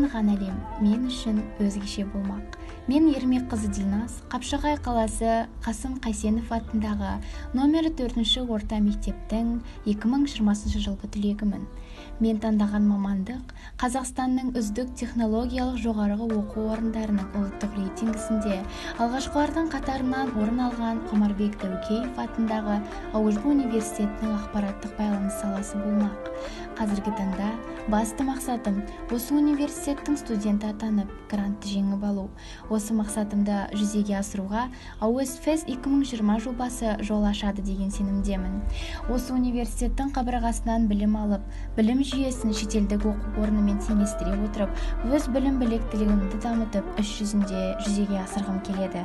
танылған әлем мен үшін өзгеше болмақ. Мен Ермек қызы Дильназ, Қапшағай қаласы Қасым Қайсенов атындағы номері 4-ші орта мектептің 2020 жылғы түлегімін. Мен таңдаған мамандық Қазақстанның үздік технологиялық жоғарғы оқу орындарының ұлттық рейтингісінде алғашқылардың қатарынан орын алған Омарбек Тәукеев атындағы АУЖБ университетінің ақпараттық байланыс саласы болмақ. Қазіргі таңда басты мақсатым осы университеттің студенті атанып, грантты жеңіп алу. Осы мақсатымды жүзеге асыруға АУС-ФЕС 2020 жобасы жол ашады деген сенімдемін. Осы университеттің қабырғасынан білім алып, білім жүйесін шетелдік оқу орнымен теңестіре отырып, өз білім біліктілігімді дамытып, іс жүзінде жүзеге асырғым келеді.